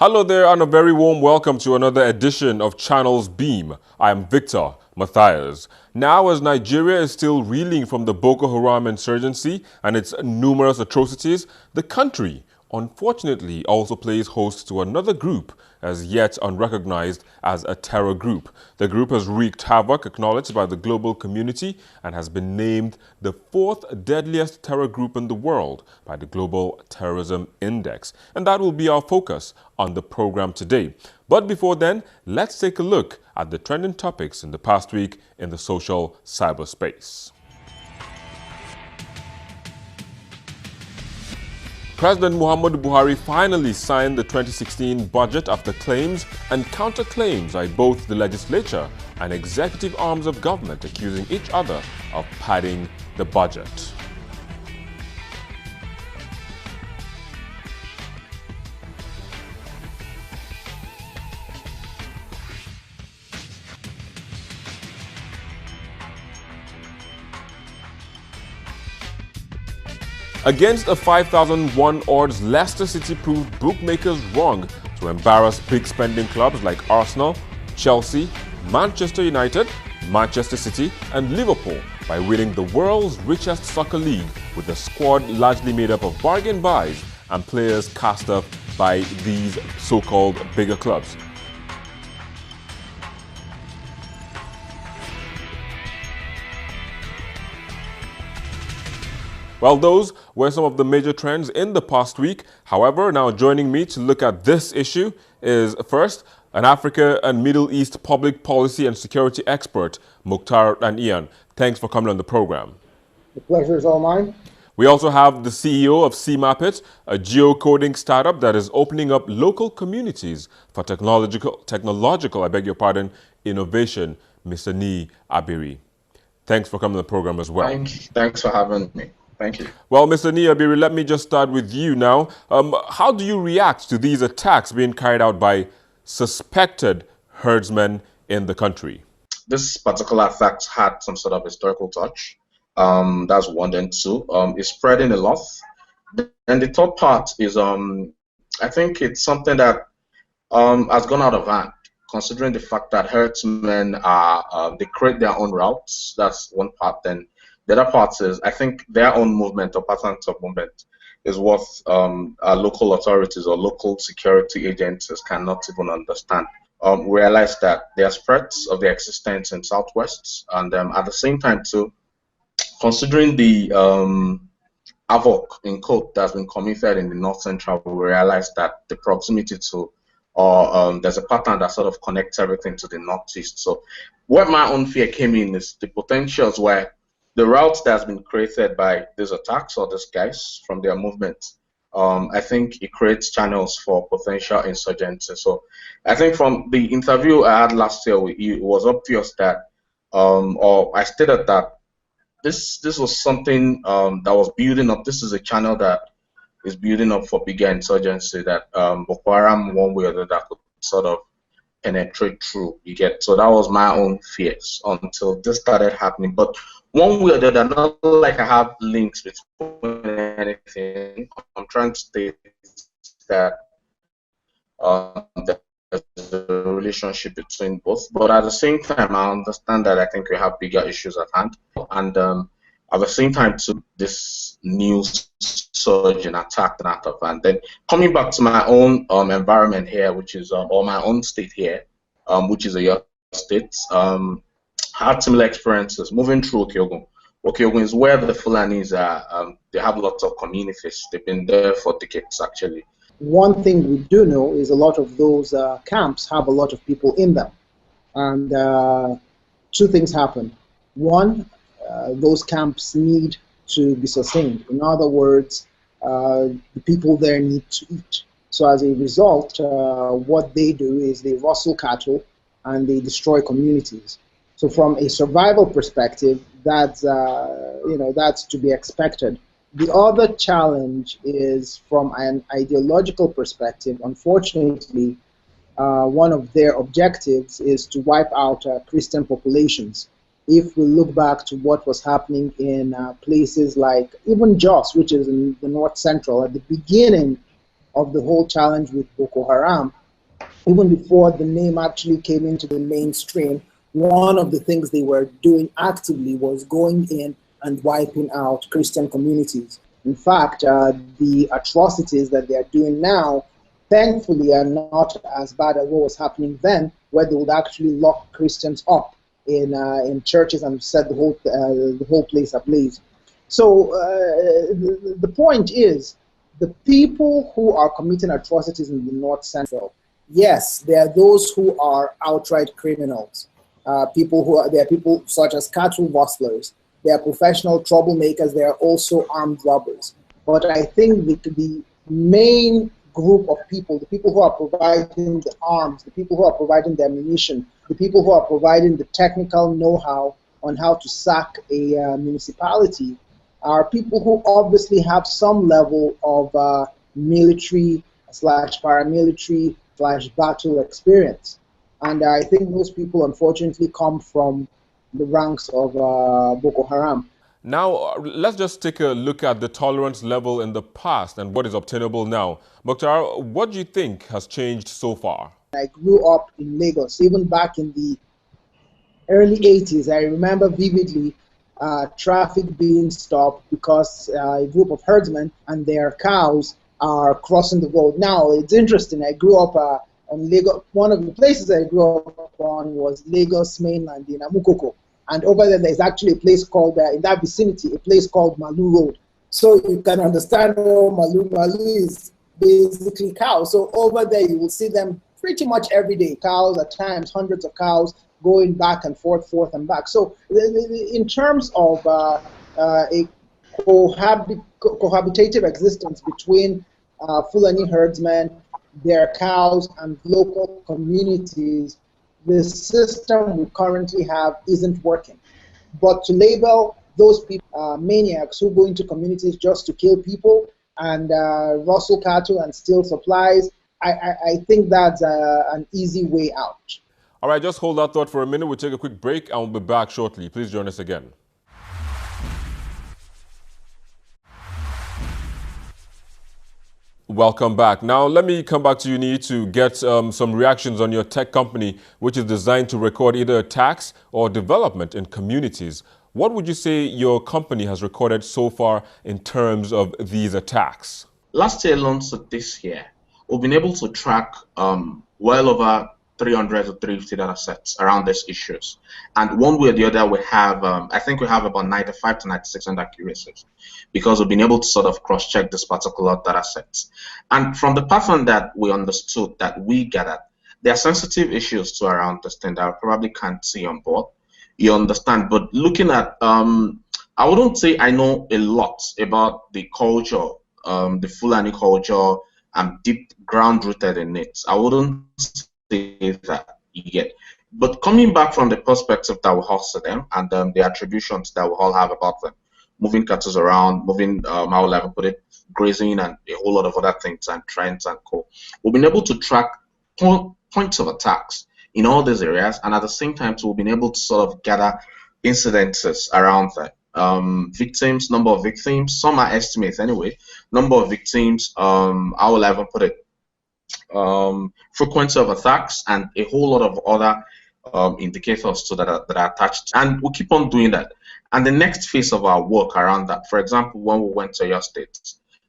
Hello there and a very warm welcome to another edition of Channels Beam. I am Victor Matthias. Now, as Nigeria is still reeling from the Boko Haram insurgency and its numerous atrocities, the country unfortunately also plays host to another group as yet unrecognized as a terror group. The group has wreaked havoc acknowledged by the global community and has been named the fourth deadliest terror group in the world by the Global Terrorism Index. And that will be our focus on the program today. But before then, let's take a look at the trending topics in the past week in the social cyberspace. President Muhammadu Buhari finally signed the 2016 budget after claims and counterclaims by both the legislature and executive arms of government accusing each other of padding the budget. Against a 5,001 odds, Leicester City proved bookmakers wrong to embarrass big spending clubs like Arsenal, Chelsea, Manchester United, Manchester City and Liverpool by winning the world's richest soccer league with a squad largely made up of bargain buys and players cast up by these so-called bigger clubs. Well, those were some of the major trends in the past week. However, now joining me to look at this issue is first an Africa and Middle East public policy and security expert, Mukhtar and Ian. Thanks for coming on the program. The pleasure is all mine. We also have the CEO of cMapIT, a geocoding startup that is opening up local communities for technological, innovation, Mr. Ni Abiri. Thanks for coming on the program as well. Thanks for having me. Thank you. Well, Mr. Niabiri, let me just start with you now. How do you react to these attacks being carried out by suspected herdsmen in the country? This particular fact had some sort of historical touch. That's one. And two, it's spreading a lot. And the third part is, I think it's something that has gone out of hand, considering the fact that herdsmen are, they create their own routes. That's one part. Then the other part is, I think their own movement or patterns of movement is what our local authorities or local security agencies cannot even understand. Realize that there are threats of their existence in Southwest, and at the same time too, considering the havoc in quote that's been committed in the North Central, we realize that the proximity to or there's a pattern that sort of connects everything to the Northeast. So where my own fear came in is the potentials where the routes that's been created by these attacks or these guys from their movement, I think it creates channels for potential insurgency. So I think from the interview I had last year with you, it was obvious that, or I stated that this was something that was building up. This is a channel that is building up for bigger insurgency that Boko Haram, one way or the other, could sort of penetrate through. You get, so that was my own fears until this started happening. But one way or the other, not like I have links between anything. I'm trying to state that there's a relationship between both, but at the same time, I understand that I think we have bigger issues at hand, and at the same time, too, this new surge in attack and out of hand. Then coming back to my own environment here, which is or my own state here, which is a Yoruba state. Had similar experiences moving through Okyogun. Okyogun is where the Fulanis are. They have lots of communities. They've been there for decades, actually. One thing we do know is a lot of those camps have a lot of people in them. And two things happen. One, those camps need to be sustained. In other words, the people there need to eat. So as a result, what they do is they rustle cattle and they destroy communities. So from a survival perspective, that's that's to be expected. The other challenge is from an ideological perspective. Unfortunately, one of their objectives is to wipe out Christian populations. If we look back to what was happening in places like even Jos, which is in the North Central, at the beginning of the whole challenge with Boko Haram, even before the name actually came into the mainstream, one of the things they were doing actively was going in and wiping out Christian communities. In fact, the atrocities that they are doing now, thankfully, are not as bad as what was happening then, where they would actually lock Christians up in churches and set the whole place ablaze. So the point is, the people who are committing atrocities in the North Central, yes, there are those who are outright criminals. There are people such as cattle rustlers. There are professional troublemakers. There are also armed robbers. But I think the main group of people, the people who are providing the arms, the people who are providing the ammunition, the people who are providing the technical know-how on how to sack a municipality, are people who obviously have some level of military slash paramilitary slash battle experience. And I think most people, unfortunately, come from the ranks of Boko Haram. Now, let's just take a look at the tolerance level in the past and what is obtainable now. Mokhtar, what do you think has changed so far? I grew up in Lagos, even back in the early 80s. I remember vividly traffic being stopped because a group of herdsmen and their cows are crossing the road. Now, it's interesting. I grew up on Lagos. One of the places I grew up on was Lagos mainland in Amukoko. And over there's actually a place called, in that vicinity, a place called Malu Road. So you can understand Malu is basically cows. So over there, you will see them pretty much every day. Cows, at times, hundreds of cows going back and forth and back. So in terms of a cohabitative existence between Fulani herdsmen, their cows, and local communities, the system we currently have isn't working. But to label those people maniacs who go into communities just to kill people and rustle cattle and steal supplies, I think that's an easy way out. All right, just hold that thought for a minute. We'll take a quick break and we'll be back shortly. Please join us again. Welcome back. Now, let me come back to you, Nii, to get some reactions on your tech company, which is designed to record either attacks or development in communities. What would you say your company has recorded so far in terms of these attacks? Last year alone to this year, we've been able to track well over 300 to 350 data sets around these issues. And one way or the other, we have, I think we have about 95 to 96% accuracies because we've been able to sort of cross-check this particular data sets. And from the pattern that we understood, that we gathered, there are sensitive issues to around this thing that I probably can't see on board. You understand? But looking at, I wouldn't say I know a lot about the culture, the Fulani culture. I'm deep ground-rooted in it. I wouldn't say that yet. But coming back from the perspective that we all see them and the attributions that we all have about them, moving cattle around, moving, how will I put it, grazing and a whole lot of other things and trends and co. We've been able to track points of attacks in all these areas, and at the same time, we've been able to sort of gather incidences around that. Victims, number of victims, some are estimates anyway, number of victims, how will I even put it, frequency of attacks, and a whole lot of other indicators to that are attached. And we keep on doing that. And the next phase of our work around that, for example, when we went to your state,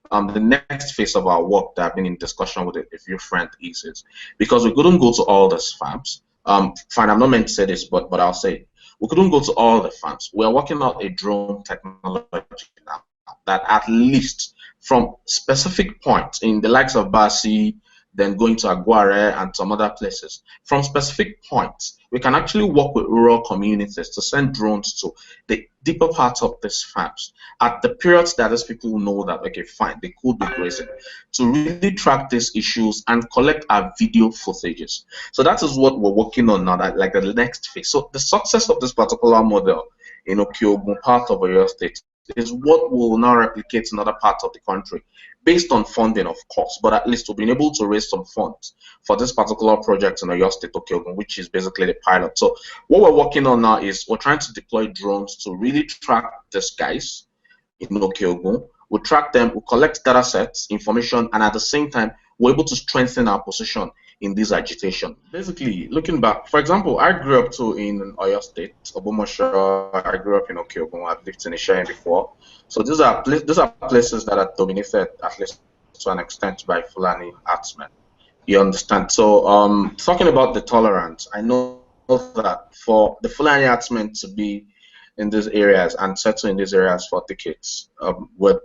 the next phase of our work that I've been in discussion with a few friends is because we couldn't go to all these farms. Fine, I'm not meant to say this, but I'll say it. We couldn't go to all the farms. We're working out a drone technology now that at least from specific points in the likes of Basi, then going to Aguare and some other places, from specific points, we can actually work with rural communities to send drones to the deeper parts of these farms at the periods that these people know that, okay, fine, they could be grazing, to really track these issues and collect our video footages. So that is what we're working on now, that, like the next phase. So the success of this particular model in Okyogun, part of Oyo State, is what will now replicate in other parts of the country, based on funding, of course, but at least we've been able to raise some funds for this particular project in Oyo State, Okyogun, which is basically the pilot. So what we're working on now is we're trying to deploy drones to really track these guys in Okyogun. we'll track them, we'll collect data sets, information, and at the same time, we're able to strengthen our position in this agitation. Basically, looking back, for example, I grew up too in Oyo State, Obomoshiro. I grew up in Okeogun. I've lived in Ishaya before. So these are places that are dominated, at least to an extent, by Fulani herdsmen. You understand? So, talking about the tolerance, I know that for the Fulani herdsmen to be in these areas and settle in these areas for decades, were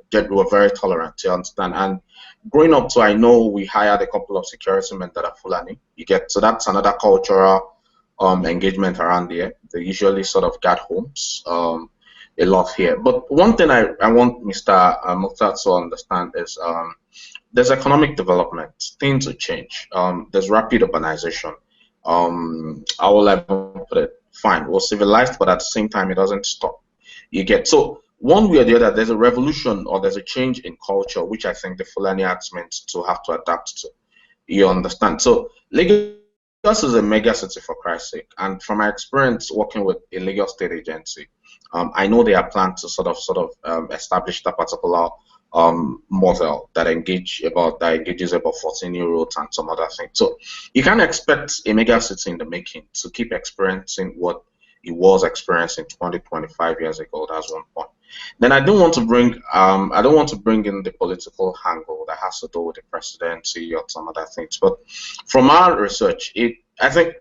very tolerant. You understand? And growing up, I know we hired a couple of security men that are Fulani. You get, so that's another cultural engagement around there. They usually sort of guard homes a lot here. But one thing I want Mr. Mukhtar to understand is there's economic development. Things will change. There's rapid urbanization. I will even put it, fine, we're civilized, but at the same time, it doesn't stop. You get, so one way or the other, there's a revolution or there's a change in culture, which I think the Fulani Arts meant to have to adapt to. You understand? So Lagos is a mega city for Christ's sake. And from my experience working with a Lagos state agency, I know they are planned to sort of establish that particular model that engages about 14-year-olds and some other things. So you can't expect a mega city in the making to keep experiencing what it was experiencing 20, 25 years ago. That's one point. Then I don't want to bring in the political angle that has to do with the presidency or some other things. But from our research, I think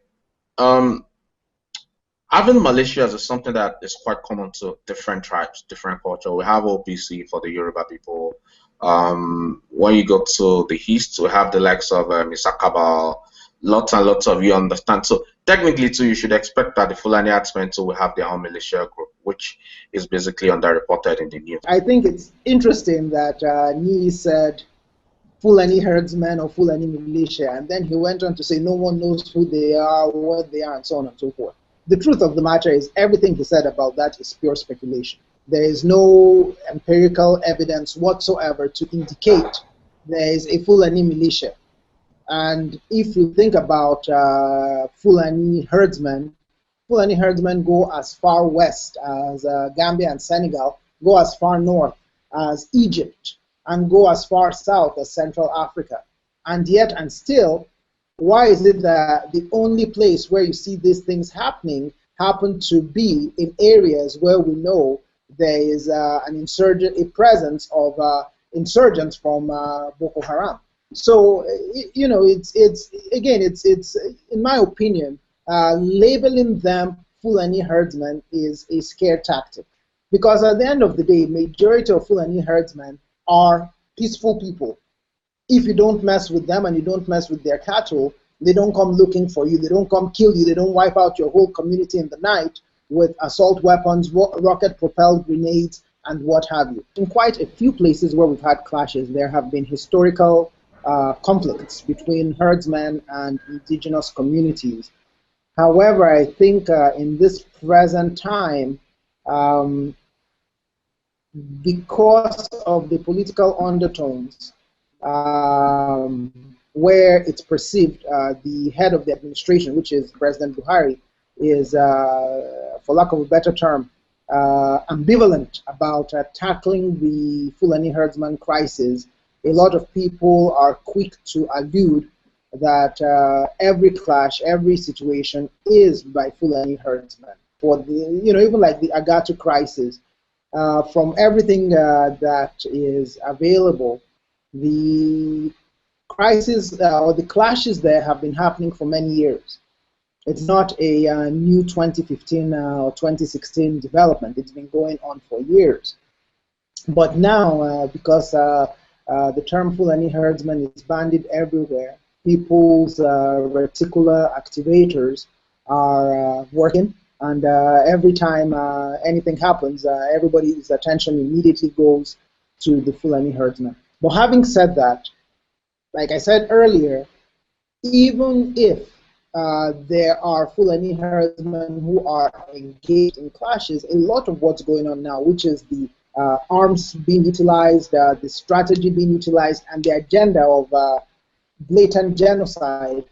having militias is something that is quite common to different tribes, different culture. We have OPC for the Yoruba people. When you go to the east, we have the likes of Isakaba, lots and lots of, you understand. So technically, too, you should expect that the Fulani herdsmen too will have their own militia group, which is basically underreported in the news. I think it's interesting that Nii said Fulani herdsmen or Fulani militia, and then he went on to say no one knows who they are, what they are, and so on and so forth. The truth of the matter is everything he said about that is pure speculation. There is no empirical evidence whatsoever to indicate there is a Fulani militia. And if you think about Fulani herdsmen go as far west as Gambia and Senegal, go as far north as Egypt, and go as far south as Central Africa. And yet and still, why is it that the only place where you see these things happening happen to be in areas where we know there is a presence of insurgents from Boko Haram? So you know, it's in my opinion, labeling them Fulani herdsmen is a scare tactic, because at the end of the day, majority of Fulani herdsmen are peaceful people. If you don't mess with them and you don't mess with their cattle, they don't come looking for you. They don't come kill you. They don't wipe out your whole community in the night with assault weapons, rocket-propelled grenades, and what have you. In quite a few places where we've had clashes, there have been historical conflicts between herdsmen and indigenous communities. However, I think in this present time, because of the political undertones, where it's perceived the head of the administration, which is President Buhari, is, for lack of a better term, ambivalent about tackling the Fulani herdsman crisis. A lot of people are quick to allude that every clash, every situation is by Fulani herdsmen. For the, even like the Agatu crisis, from everything that is available, the crisis or the clashes there have been happening for many years. It's not a new 2015 or 2016 development. It's been going on for years. But now, because the term Fulani herdsman is bandied everywhere, people's reticular activators are working, and every time anything happens, everybody's attention immediately goes to the Fulani herdsman. But having said that, like I said earlier, even if there are Fulani herdsmen who are engaged in clashes, a lot of what's going on now, which is the arms being utilized, the strategy being utilized, and the agenda of blatant genocide,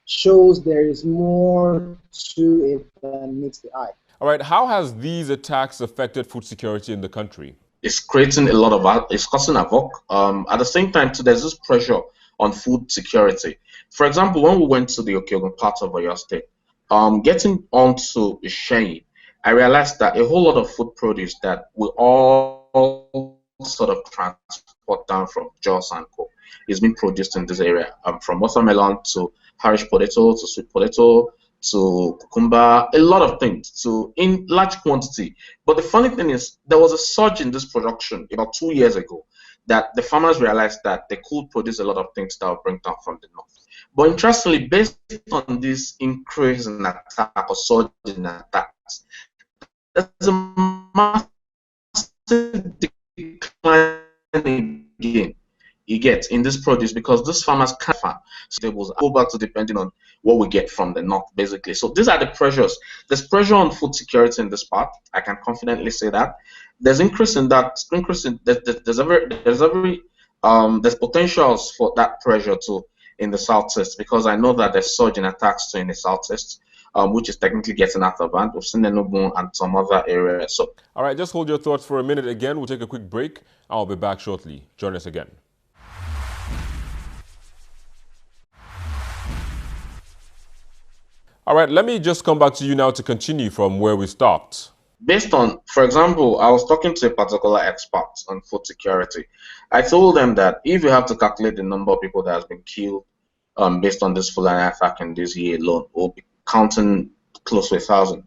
shows there is more to it than meets the eye. All right, how has these attacks affected food security in the country? it's creating a lot of, it's causing havoc. At the same time, too, there's this pressure on food security. For example, when we went to the Okiogun part of Oyo State, getting onto Ishenyi, I realized that a whole lot of food produce that we all sort of transport down from Jos and Co is being produced in this area. From watermelon to Irish potato to sweet potato to cucumber, a lot of things to in large quantity. But the funny thing is, there was a surge in this production about 2 years ago that the farmers realized that they could produce a lot of things that would bring down from the north. But interestingly, based on this increase in attack or surge in attacks, there's a massive decline again you get in this produce because these farmers can't farm vegetables, go back to depending on what we get from the north, basically. So these are the pressures. There's pressure on food security in this part. I can confidently say that. There's increase in that. There's potentials for that pressure too in the southeast because I know that there's surge in attacks too in the southeast. Which is technically getting out of hand. We've seen Enugu and some other areas. So, all right, just hold your thoughts for a minute again. We'll take a quick break. I'll be back shortly. Join us again. All right, let me just come back to you now to continue from where we stopped. Based on, for example, I was talking to a particular expert on food security. I told them that if you have to calculate the number of people that has been killed based on this Fulani attack in this year alone, we'll be counting close to 1,000.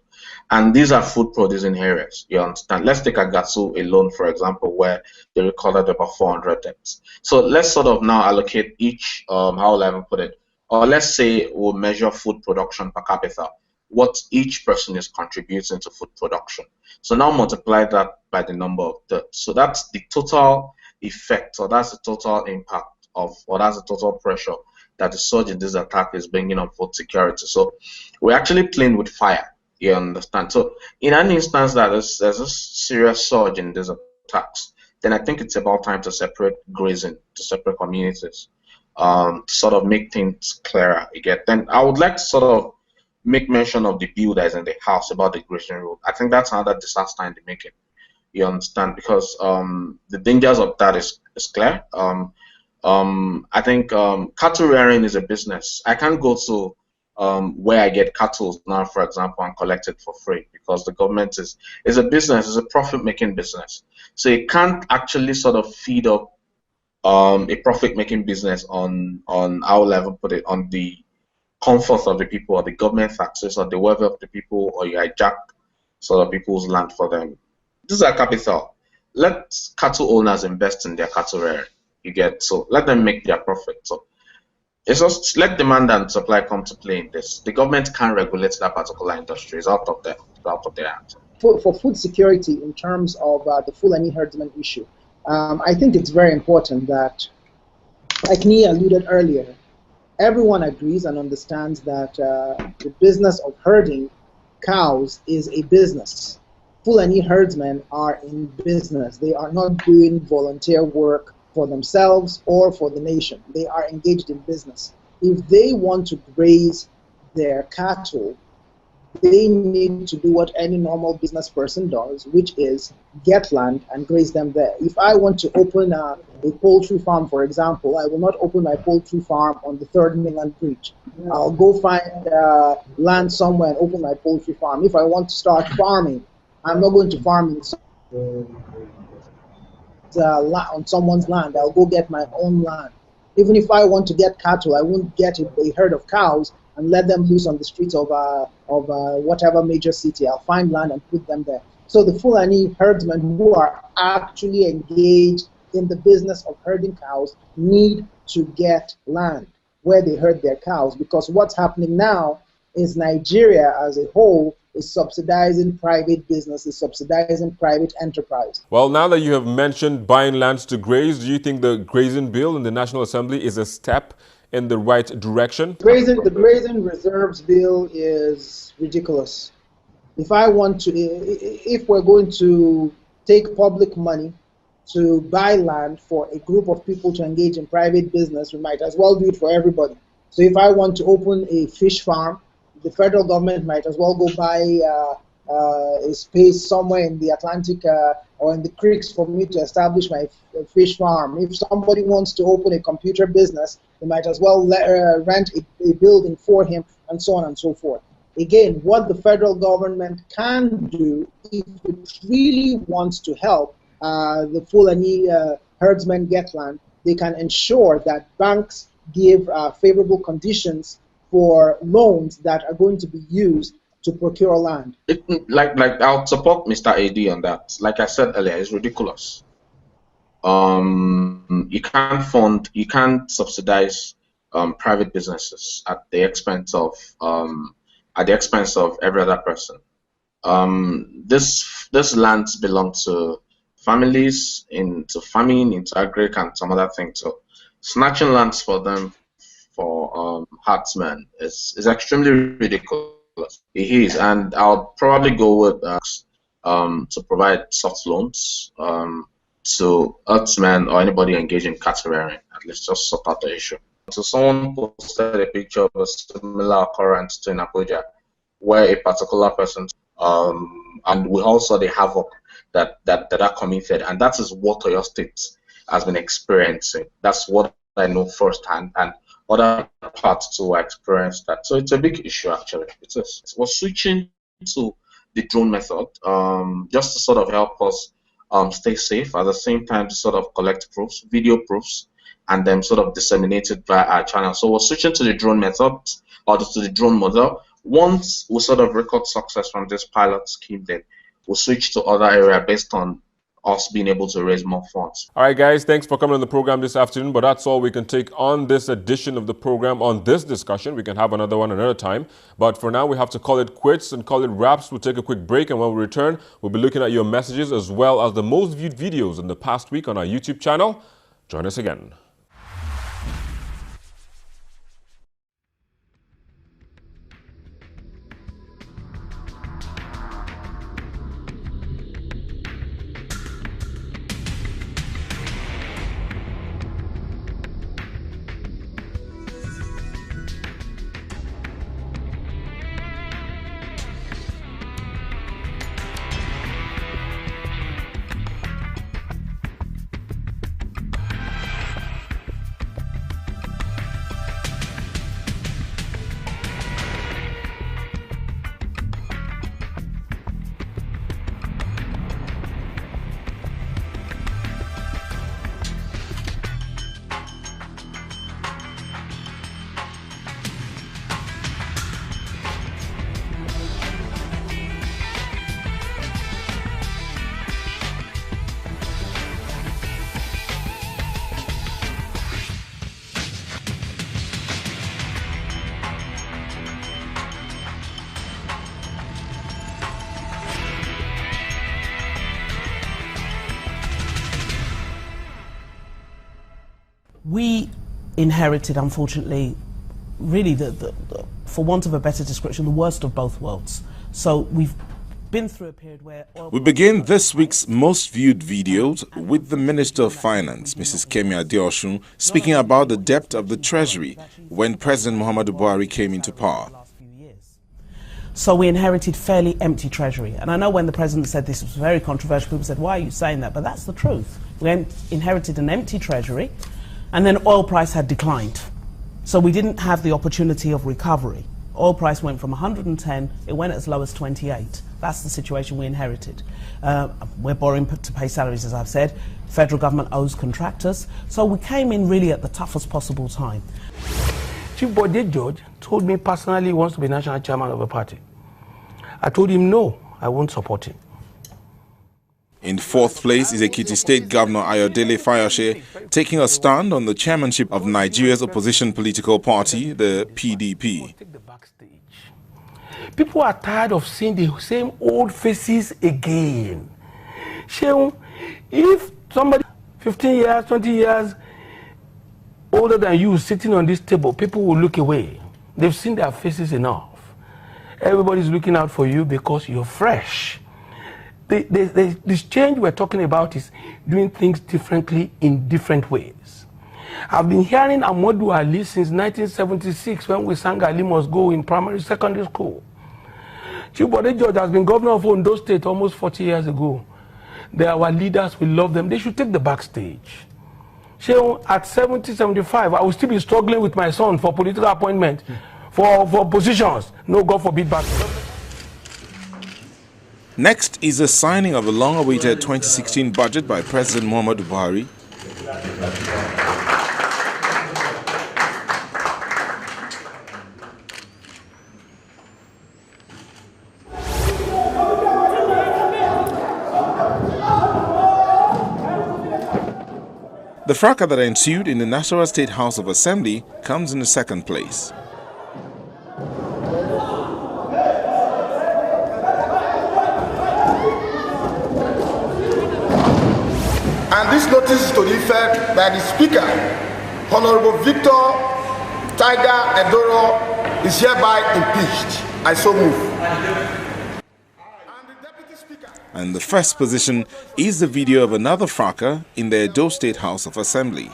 And these are food producing areas, you understand? Let's take Agatsu alone, for example, where they recorded about 400 deaths. So let's sort of now allocate each, how will I even put it? Or let's say we'll measure food production per capita, what each person is contributing to food production. So now multiply that by the number of deaths. So that's the total effect, or that's the total impact of, or that's the total pressure that the surge in this attack is bringing on food security. So we're actually playing with fire, you understand? So in an instance that there's a serious surge in these attacks, then I think it's about time to separate grazing, to separate communities, to sort of make things clearer. You get? Then I would like to sort of make mention of the bill that is in the House about the grazing rule. I think that's another disaster in the making, you understand? Because the dangers of that is clear. I think cattle rearing is a business. I can't go to where I get cattle now, for example, and collect it for free because the government is a business, it's a profit-making business. So you can't actually sort of feed up a profit-making business on how level put it, on the comfort of the people or the government taxes or the welfare of the people, or you hijack sort of people's land for them. This is a capital. Let cattle owners invest in their cattle rearing. You get? So let them make their profit. So it's just let demand and supply come to play in this. The government can't regulate that particular industry. It's out of their hands. For food security, in terms of the Fulani herdsman issue, I think it's very important that, like Nia alluded earlier, everyone agrees and understands that the business of herding cows is a business. Fulani herdsmen are in business. They are not doing volunteer work for themselves or for the nation. They are engaged in business. If they want to graze their cattle, they need to do what any normal business person does, which is get land and graze them there. If I want to open a poultry farm, for example, I will not open my poultry farm on the Third Mainland Bridge. I'll go find land somewhere and open my poultry farm. If I want to start farming, I'm not going to farm on someone's land. I'll go get my own land. Even if I want to get cattle, I won't get a herd of cows and let them loose on the streets of whatever major city. I'll find land and put them there. So the Fulani herdsmen who are actually engaged in the business of herding cows need to get land where they herd their cows, because what's happening now is Nigeria as a whole is subsidizing private business, is subsidizing private enterprise. Well, now that you have mentioned buying lands to graze, do you think the grazing bill in the National Assembly is a step in the right direction? The grazing reserves bill is ridiculous. If we're going to take public money to buy land for a group of people to engage in private business, we might as well do it for everybody. So if I want to open a fish farm, the federal government might as well go buy a space somewhere in the Atlantic or in the creeks for me to establish my fish farm. If somebody wants to open a computer business, they might as well rent a building for him, and so on and so forth. Again, what the federal government can do, if it really wants to help the Fulani herdsmen get land, they can ensure that banks give favorable conditions for loans that are going to be used to procure land. Like I'll support Mr. AD on that. Like I said earlier, it's ridiculous. You can't subsidize private businesses at the expense of every other person. This lands belong to families, into farming, into agri, and some other things. So snatching lands for them for herdsmen is extremely ridiculous. It is, and I'll probably go with to provide soft loans to herdsmen or anybody engaged in cattle rearing. At least just sort out the issue. So someone posted a picture of a similar occurrence to in Abuja, where a particular person, and we also the havoc that are committed, and that is what Oyo State has been experiencing. That's what I know firsthand, and other parts too experienced that. So it's a big issue actually. It is. We're switching to the drone method, just to sort of help us stay safe, at the same time to sort of collect proofs, video proofs, and then sort of disseminate it via our channel. So we're switching to the drone method, or to the drone model. Once we sort of record success from this pilot scheme, then we'll switch to other area based on us being able to raise more funds. All right, guys, thanks for coming on the program this afternoon, but that's all we can take on this edition of the program on this discussion. We can have another one another time, but for now we have to call it quits and call it wraps. We'll take a quick break, and when we return, we'll be looking at your messages as well as the most viewed videos in the past week on our YouTube channel. Join us again. We inherited, unfortunately, really, for want of a better description, the worst of both worlds. So we've been through a period where... We begin this week's most viewed videos with the Minister of Finance, Mrs. cMapIT, speaking about the debt of the Treasury when President Muhammadu Buhari came into power. So we inherited fairly empty Treasury. And I know when the President said this was very controversial, people said, why are you saying that? But that's the truth. We inherited an empty Treasury, and then oil price had declined. So we didn't have the opportunity of recovery. Oil price went from 110, it went as low as 28. That's the situation we inherited. We're borrowing to pay salaries, as I've said. Federal government owes contractors. So we came in really at the toughest possible time. Chief Bode George told me personally he wants to be national chairman of a party. I told him no, I won't support him. In fourth place is Ekiti State Governor Ayodele Fayose, taking a stand on the chairmanship of Nigeria's opposition political party, the PDP. People are tired of seeing the same old faces again. Sheung, if somebody 15 years, 20 years older than you sitting on this table, people will look away. They've seen their faces enough. Everybody's looking out for you because you're fresh. This change we're talking about is doing things differently in different ways. I've been hearing Amadou Ali since 1976 when we sang Ali Must Go in primary secondary school. Chief Bode George has been governor of Ondo State almost 40 years ago. They are our leaders, we love them. They should take the backstage. At 70, 75, I will still be struggling with my son for political appointment, for positions. No, God forbid, back. Next is the signing of a long-awaited 2016 budget by President Muhammadu Buhari. The fracas that ensued in the Nasarawa State House of Assembly comes in the second place. And this notice is to the effect that the Speaker, Honorable Victor Tiger Edoro, is hereby impeached. I so move. And the first position is the video of another fracas in the Edo State House of Assembly.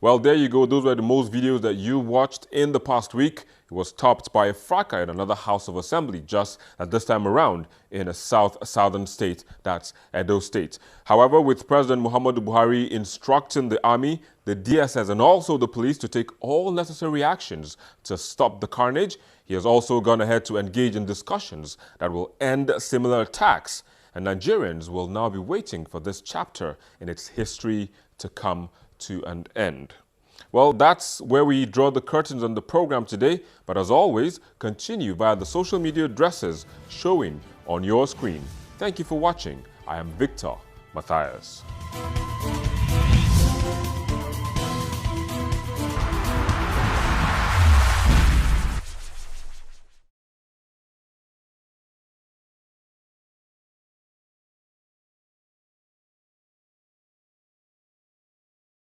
Well, there you go. Those were the most videos that you watched in the past week. It was topped by a fracas in another House of Assembly, just at this time around in a southern state, that's Edo State. However, with President Muhammadu Buhari instructing the army, the DSS and also the police to take all necessary actions to stop the carnage, he has also gone ahead to engage in discussions that will end similar attacks. And Nigerians will now be waiting for this chapter in its history to come to an end. Well, that's where we draw the curtains on the program today. But as always, continue via the social media addresses showing on your screen. Thank you for watching. I am Victor Matthias.